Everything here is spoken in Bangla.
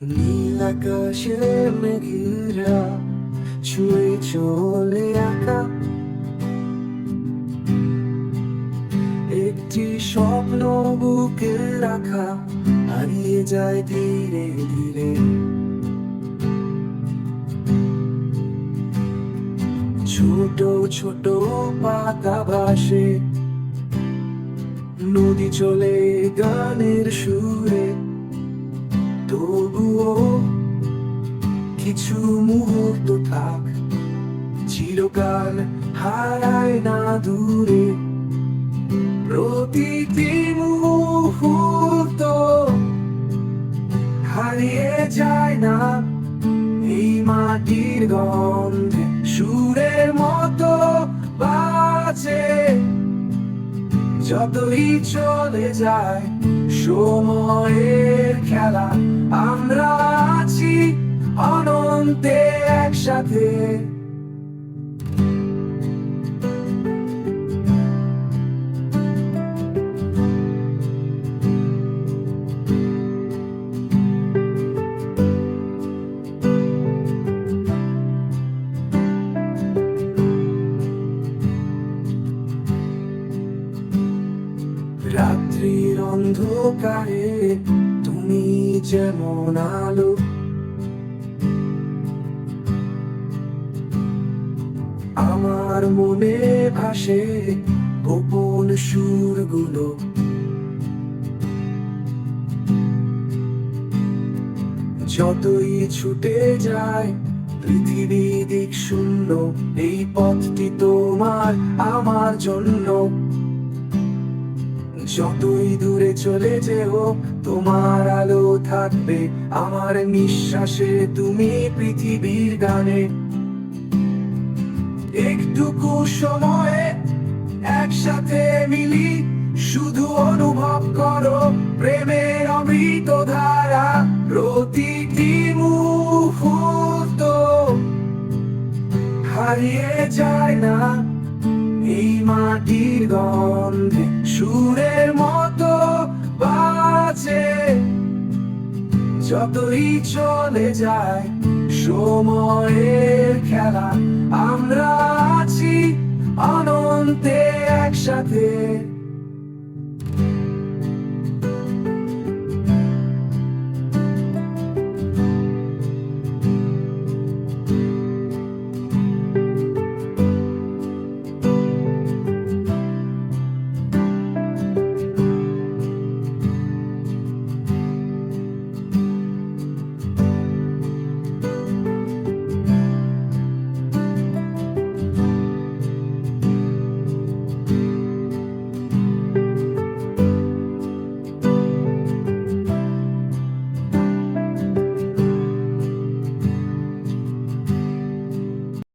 নীল আকাশের মেঘেরা ছুঁয়ে চলে আঁকা একটি স্বপ্ন বুকে রাখা হারিয়ে যায় ধীরে ধীরে। ছোট ছোট পাতা ভাসে নদী চলে গানের সুরে, তবুও কিছু মুহূর্ত থাক চিরকাল হারায় না দূরে। প্রতিটি মুহূর্ত হারিয়ে যায় না এই মাটির গন্ধে, সুরের মতো বাজে যতই চলে যায় সময়ের খেলা। আমরা আছি অনন্তে একসাথে। রাত্রির অন্ধকারে তুমি যেমন আলো, আমার মনে ভাসে গোপন সুরগুলো। যতই ছুটে যায় পৃথিবী দিক শূন্য, এই পথটি তোমার আমার জন্য। যতই দূরে চলে যেও তোমার আলো থাকবে আমার নিঃশ্বাসে, তুমি পৃথিবীর গানে। একটুকু সময়ে একসাথে মিলি, শুধু অনুভব করো প্রেমের অমৃত ধারা। প্রতিটি মুহূর্ত হারিয়ে যায় না এই মাটির গন্ধে, সুরের মতো বাজে যতই চলে যায় সময়ের খেলা। আমরা আছি অনন্তে একসাথে।